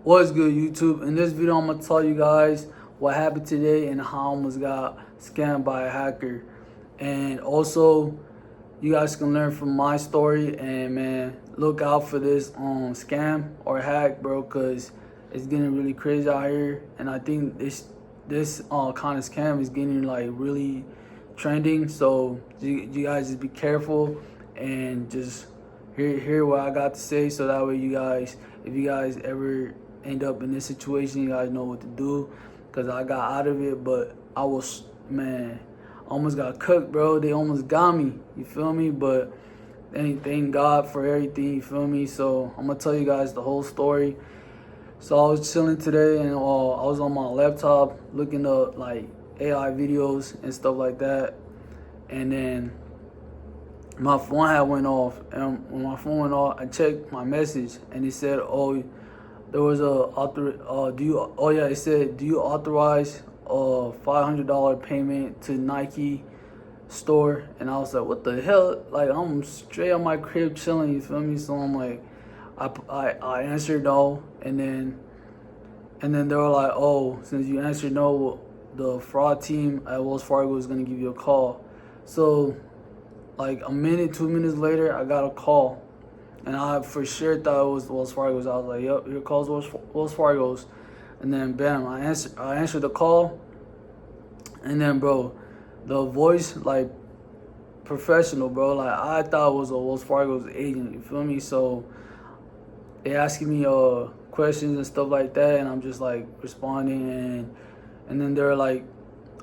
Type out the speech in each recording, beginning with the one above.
What's good, YouTube? In this video, I'm gonna tell you guys what happened today and how I almost got scammed by a hacker. And also, you guys can learn from my story. And man, look out for this scam or hack, bro, cause it's getting really crazy out here. And I think this kind of scam is getting like really trending. So you guys just be careful and just hear what I got to say, so that way you guys, if you guys ever end up in this situation, you guys know what to do. Cause I got out of it, but I was, man, almost got cooked, bro. They almost got me. You feel me? But thank God for everything. You feel me? So I'm gonna tell you guys the whole story. So I was chilling today, and I was on my laptop looking up like AI videos and stuff like that, and then my phone had went off. And when my phone went off, I checked my message, and it said, "Oh, there was it said, do you authorize a $500 payment to Nike store?" And I was like, what the hell? Like, I'm straight on my crib chilling, you feel me? So I'm like, I answered no, and then they were like, "Oh, since you answered no, the fraud team at Wells Fargo is gonna give you a call." So like a minute, 2 minutes later, I got a call, and I for sure thought it was Wells Fargo's. I was like, "Yep, your call's Wells Fargo's," and then bam, I answered the call, and then bro, the voice like professional, bro. Like I thought it was a Wells Fargo's agent. You feel me? So they asking me questions and stuff like that, and I'm just like responding, and then they're like,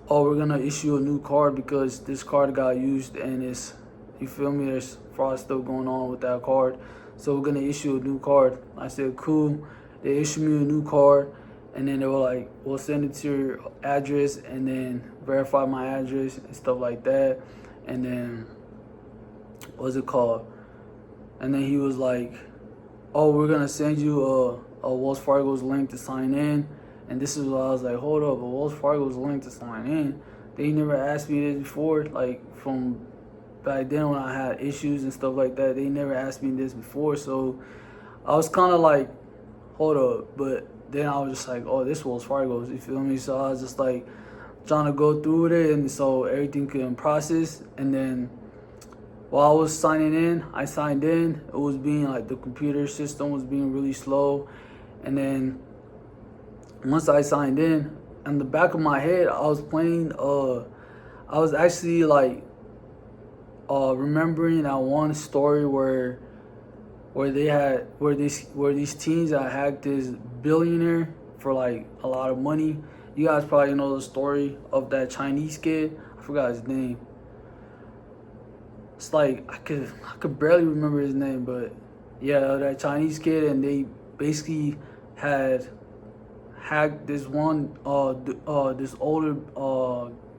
"Oh, we're gonna issue a new card because this card got used and it's, you feel me, there's fraud still going on with that card. So we're gonna issue a new card." I said, "Cool." They issued me a new card, and then they were like, "We'll send it to your address and then verify my address and stuff like that." And then what's it called? And then he was like, "Oh, we're gonna send you a Wells Fargo's link to sign in." And this is what I was like, hold up, a Wells Fargo's link to sign in? They never asked me this before, like from back then when I had issues and stuff like that. They never asked me this before, so I was kind of like, hold up. But then I was just like, oh, this Wells Fargo's, you feel me? So I was just like trying to go through with it, and so everything could process. And then while I was signing in, I signed in. It was being like, the computer system was being really slow. And then once I signed in the back of my head, I was playing, I was actually like, remembering that one story where these teens that hacked this billionaire for like a lot of money. You guys probably know the story of that Chinese kid. I forgot his name. It's like I could barely remember his name, but yeah, that Chinese kid, and they basically had hacked this this older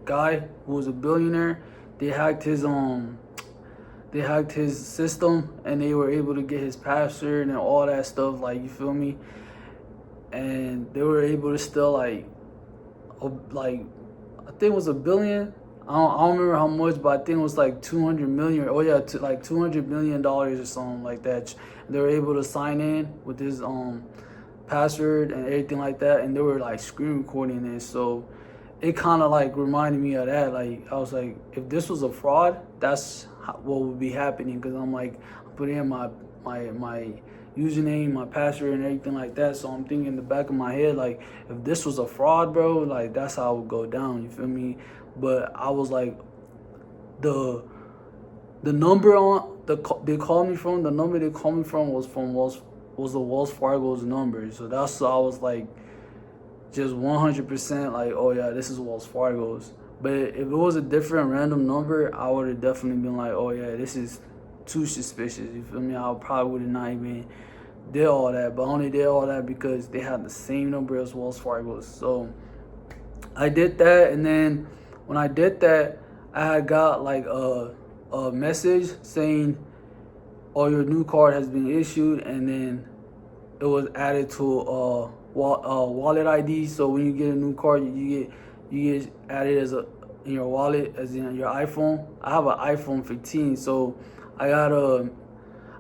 guy who was a billionaire. They hacked his system, and they were able to get his password and all that stuff, like, you feel me? And they were able to steal like I think it was a billion. I don't remember how much, but I think it was like 200 million. Oh yeah, like $200 million or something like that. They were able to sign in with his password and everything like that, and they were like screen recording it. So it kind of like reminded me of that. Like I was like, if this was a fraud, that's what would be happening. Because I'm like, I'm putting in my username, my password, and everything like that. So I'm thinking in the back of my head, like, if this was a fraud, bro, like that's how it would go down. You feel me? But I was like, the number they called me from, the number they called me from was the Wells Fargo's number. So that's, I was like, just 100% like, oh yeah, this is Wells Fargo's. But if it was a different random number, I would have definitely been like, oh yeah, this is too suspicious. You feel me? I probably would have not even did all that, but I only did all that because they had the same number as Wells Fargo's. So I did that, and then when I did that, I had got like a message saying, "Oh, your new card has been issued," and then it was added to wallet ID. So when you get a new card, you get added as in your wallet, as in your iPhone. I have an iPhone 15, so I got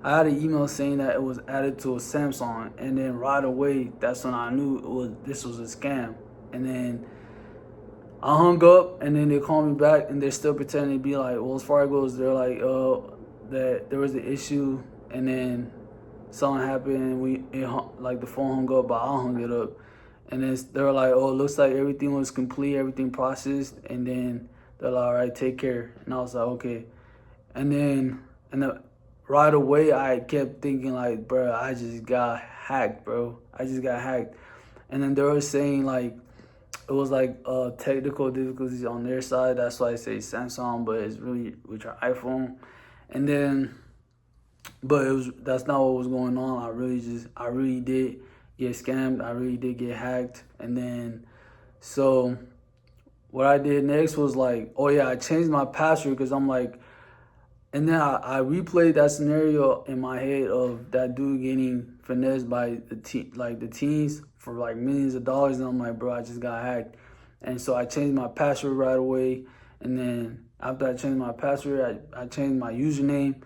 I had an email saying that it was added to a Samsung, and then right away, that's when I knew this was a scam. And then I hung up, and then they called me back, and they're still pretending to be like Wells Fargo's. They're like, that there was an issue, and then something happened, and like the phone hung up, but I hung it up. And then they were like, oh, it looks like everything was complete, everything processed, and then they're like, all right, take care. And I was like, okay. And then, right away, I kept thinking like, bro, I just got hacked, bro. I just got hacked. And then they were saying like, it was like technical difficulties on their side. That's why I say Samsung, but it's really with your iPhone. And then, but that's not what was going on. I really did get scammed. I really did get hacked. And then, so what I did next was like, oh yeah, I changed my password because I'm like, and then I replayed that scenario in my head of that dude getting finessed by the teens for like millions of dollars, and I'm like, bro, I just got hacked. And so I changed my password right away, and then after I changed my password, I changed my username,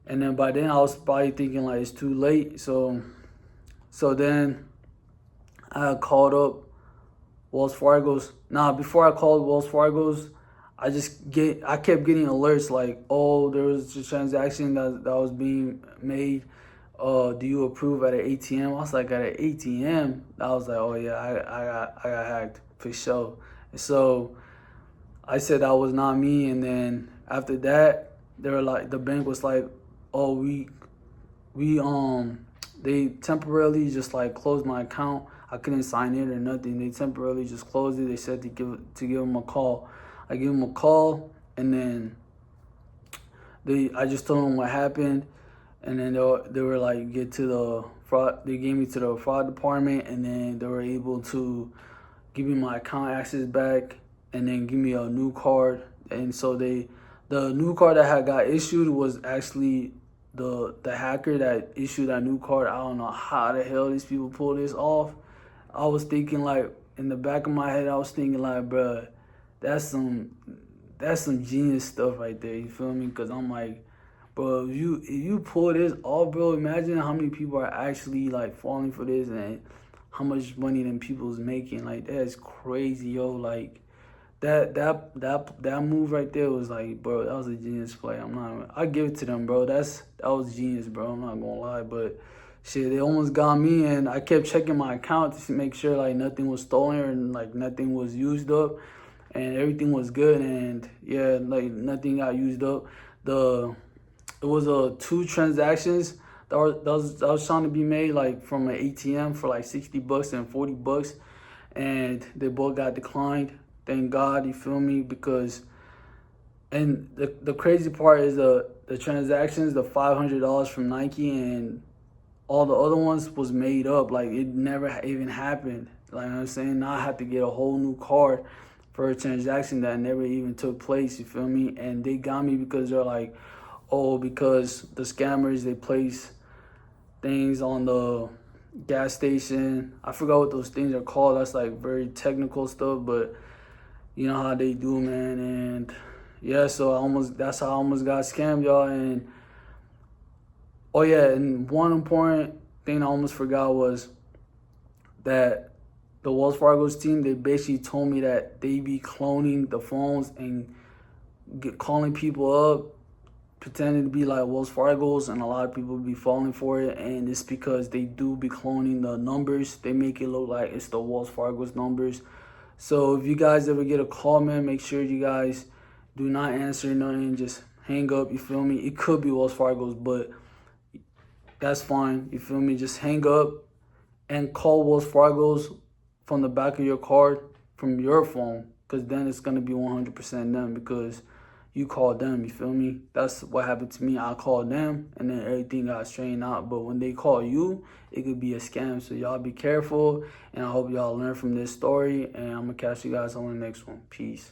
and then by then I was probably thinking like it's too late. So then I called up Wells Fargo's. Nah, before I called Wells Fargo's, I kept getting alerts like, oh, there was a transaction that was being made. Do you approve at an ATM? I was like, at an ATM? I was like, oh yeah, I got hacked for sure. And so I said that was not me. And then after that, they were like, the bank was like, oh, they temporarily just like closed my account. I couldn't sign in or nothing. They temporarily just closed it. They said to give them a call. I gave them a call, and then I just told them what happened, and then they were like, get to the fraud. They gave me to the fraud department, and then they were able to give me my account access back, and then give me a new card. And so the new card that had got issued was actually the hacker that issued that new card. I don't know how the hell these people pull this off. I was thinking like, in the back of my head, I was thinking like, bruh, that's some genius stuff right there. You feel me? Because I'm like, bro, if you pull this off, bro, imagine how many people are actually like falling for this and how much money them people's making. Like, that's crazy, yo. Like that move right there was like, bro, that was a genius play. I give it to them, bro. That was genius, bro. I'm not gonna lie, but shit, they almost got me, and I kept checking my account to make sure like nothing was stolen and like nothing was used up, and everything was good. And yeah, like nothing got used up. It was 2 transactions that was trying to be made like from an ATM for like $60 and $40, and they both got declined. Thank God, you feel me? Because, and the crazy part is the transactions, the $500 from Nike and all the other ones was made up. Like, it never even happened. Like, you know what I'm saying? Now I have to get a whole new card for a transaction that never even took place, you feel me? And they got me because they're like, oh, because the scammers, they place things on the gas station. I forgot what those things are called. That's like very technical stuff, but you know how they do, man. And yeah, so that's how I almost got scammed, y'all. And oh yeah, and one important thing I almost forgot was that the Wells Fargo's team, they basically told me that they be cloning the phones and calling people up, pretending to be like Wells Fargo's, and a lot of people be falling for it. And it's because they do be cloning the numbers. They make it look like it's the Wells Fargo's numbers. So if you guys ever get a call, man, make sure you guys do not answer nothing. Just hang up, you feel me? It could be Wells Fargo's, but that's fine, you feel me? Just hang up and call Wells Fargo's from the back of your card from your phone, because then it's going to be 100% them because you called them, you feel me? That's what happened to me. I called them, and then everything got straightened out. But when they call you, it could be a scam. So y'all be careful, and I hope y'all learn from this story. And I'm going to catch you guys on the next one. Peace.